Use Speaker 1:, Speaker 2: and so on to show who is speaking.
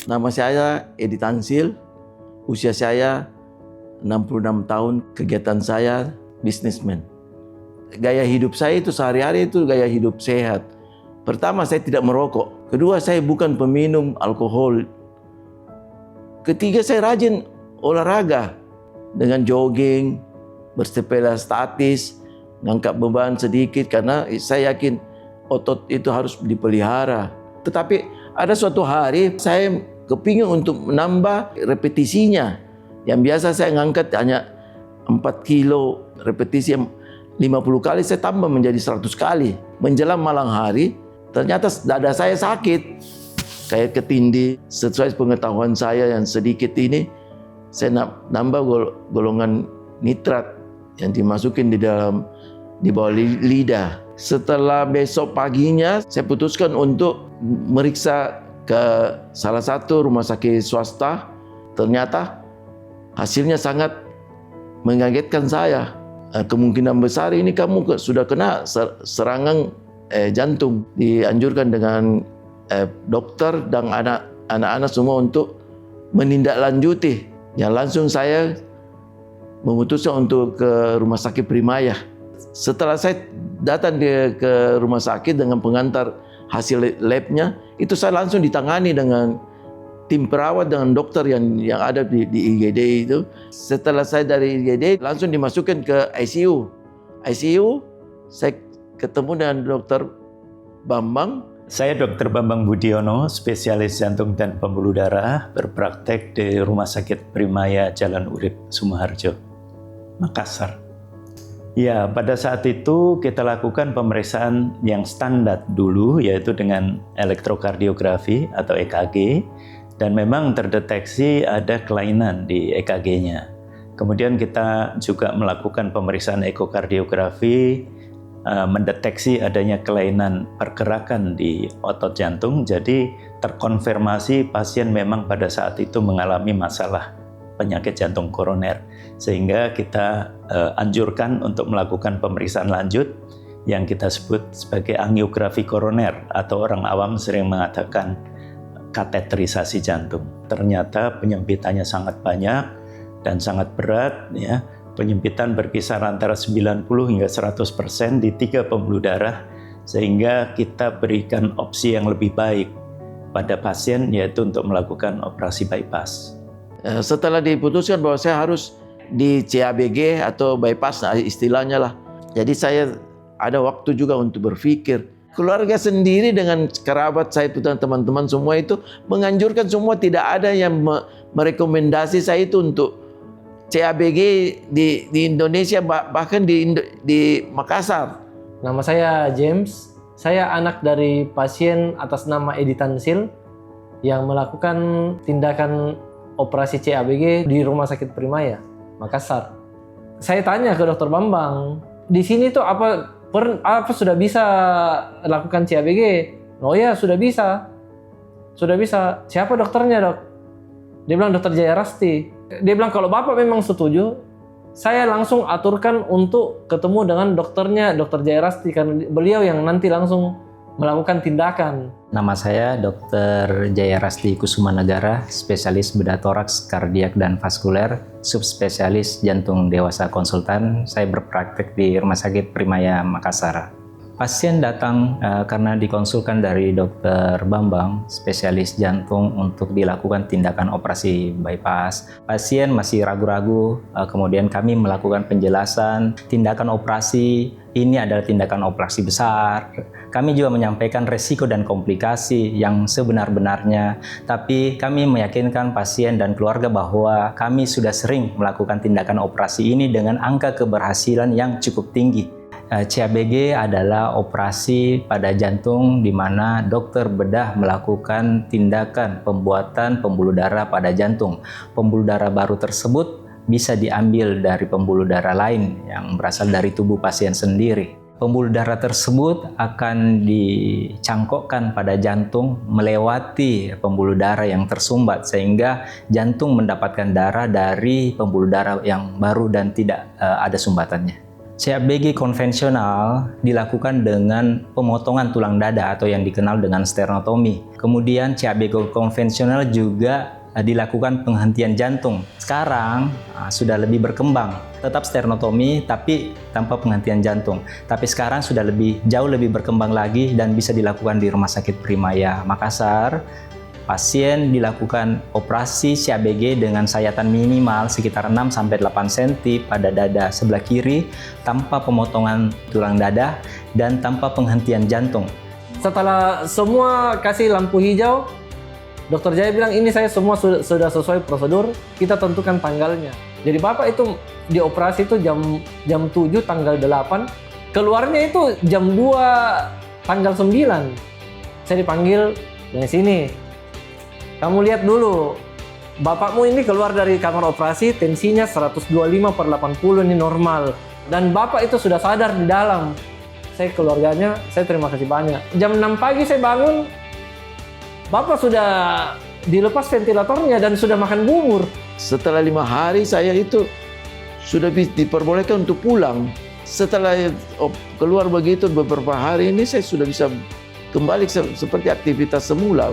Speaker 1: Nama saya Edi Tansil, usia saya 66 tahun, kegiatan saya bisnismen. Gaya hidup saya itu sehari-hari itu gaya hidup sehat. Pertama, saya tidak merokok. Kedua, saya bukan peminum alkohol. Ketiga, saya rajin olahraga dengan jogging, bersepeda statis, ngangkat beban sedikit karena saya yakin otot itu harus dipelihara. Tetapi ada suatu hari saya kepingin untuk menambah repetisinya. Yang biasa saya ngangkat hanya 4 kilo, repetisi 50 kali saya tambah menjadi 100 kali. Menjelang malam hari, ternyata dada saya sakit. Kayak ketindih. Sesuai pengetahuan saya yang sedikit ini, saya nambah golongan nitrat yang dimasukin di bawah lidah. Setelah besok paginya, saya putuskan untuk meriksa ke salah satu rumah sakit swasta. Ternyata hasilnya sangat mengagetkan saya. Kemungkinan besar ini kamu sudah kena serangan jantung. Dianjurkan dengan dokter dan anak-anak semua untuk menindaklanjuti. Ya, langsung saya memutuskan untuk ke rumah sakit Primaya. Setelah saya datang ke rumah sakit dengan pengantar hasil labnya, itu saya langsung ditangani dengan tim perawat dengan dokter yang ada di IGD itu. Setelah saya dari IGD langsung dimasukkan ke ICU. ICU saya ketemu dengan Dr. Bambang.
Speaker 2: Saya Dr. Bambang Budiono, spesialis jantung dan pembuluh darah, berpraktek di Rumah Sakit Primaya Jalan Urip, Sumoharjo, Makassar. Ya, pada saat itu kita lakukan pemeriksaan yang standar dulu, yaitu dengan elektrokardiografi atau EKG, dan memang terdeteksi ada kelainan di EKG-nya. Kemudian kita juga melakukan pemeriksaan ekokardiografi, mendeteksi adanya kelainan pergerakan di otot jantung, jadi terkonfirmasi pasien memang pada saat itu mengalami masalah penyakit jantung koroner, sehingga kita anjurkan untuk melakukan pemeriksaan lanjut yang kita sebut sebagai angiografi koroner, atau orang awam sering mengatakan kateterisasi jantung. Ternyata penyempitannya sangat banyak dan sangat berat, ya. Penyempitan berkisar antara 90 hingga 100% di 3 pembuluh darah, sehingga kita berikan opsi yang lebih baik pada pasien, yaitu untuk melakukan operasi bypass.
Speaker 1: Setelah diputuskan bahwa saya harus di CABG atau bypass, istilahnya lah. Jadi saya ada waktu juga untuk berpikir. Keluarga sendiri dengan kerabat saya dan teman-teman semua itu menganjurkan semua, tidak ada yang merekomendasi saya itu untuk CABG di Indonesia, bahkan di Makassar.
Speaker 3: Nama saya James, saya anak dari pasien atas nama Edi Tansil yang melakukan tindakan operasi CABG di Rumah Sakit Primaya, Makassar. Saya tanya ke Dokter Bambang, di sini tuh apa sudah bisa lakukan CABG? Oh ya, sudah bisa. Sudah bisa. Siapa dokternya, Dok? Dia bilang Dokter Jaya Rasti. Dia bilang kalau Bapak memang setuju, saya langsung aturkan untuk ketemu dengan dokternya, Dokter Jaya Rasti, karena beliau yang nanti langsung melakukan tindakan.
Speaker 4: Nama saya Dr. Jaya Rasti Kusumanegara, spesialis bedah toraks, kardiak dan vaskuler, subspesialis jantung dewasa konsultan. Saya berpraktek di Rumah Sakit Primaya Makassar. Pasien datang karena dikonsulkan dari Dr. Bambang, spesialis jantung, untuk dilakukan tindakan operasi bypass. Pasien masih ragu-ragu, kemudian kami melakukan penjelasan, tindakan operasi ini adalah tindakan operasi besar. Kami juga menyampaikan resiko dan komplikasi yang sebenar-benarnya, tapi kami meyakinkan pasien dan keluarga bahwa kami sudah sering melakukan tindakan operasi ini dengan angka keberhasilan yang cukup tinggi. CABG adalah operasi pada jantung di mana dokter bedah melakukan tindakan pembuatan pembuluh darah pada jantung. Pembuluh darah baru tersebut bisa diambil dari pembuluh darah lain yang berasal dari tubuh pasien sendiri. Pembuluh darah tersebut akan dicangkokkan pada jantung melewati pembuluh darah yang tersumbat, sehingga jantung mendapatkan darah dari pembuluh darah yang baru dan tidak ada sumbatannya. CABG konvensional dilakukan dengan pemotongan tulang dada atau yang dikenal dengan sternotomi. Kemudian CABG konvensional juga dilakukan penghentian jantung. Sekarang sudah lebih berkembang, tetap sternotomi tapi tanpa penghentian jantung. Tapi sekarang sudah jauh lebih berkembang lagi dan bisa dilakukan di Rumah Sakit Primaya Makassar. Pasien dilakukan operasi CABG dengan sayatan minimal sekitar 6-8 cm pada dada sebelah kiri tanpa pemotongan tulang dada dan tanpa penghentian jantung.
Speaker 3: Setelah semua kasih lampu hijau, Dokter Jaya bilang ini saya semua sudah sesuai prosedur, kita tentukan tanggalnya. Jadi Bapak itu dioperasi itu jam 7 tanggal 8, keluarnya itu jam 2 tanggal 9. Saya dipanggil dari sini. Kamu lihat dulu, bapakmu ini keluar dari kamar operasi, tensinya 125/80 ini normal. Dan bapak itu sudah sadar di dalam. Saya keluarganya, saya terima kasih banyak. Jam 6 pagi saya bangun, bapak sudah dilepas ventilatornya dan sudah makan bubur.
Speaker 1: Setelah 5 hari saya itu sudah diperbolehkan untuk pulang. Setelah keluar begitu beberapa hari ini saya sudah bisa kembali seperti aktivitas semula.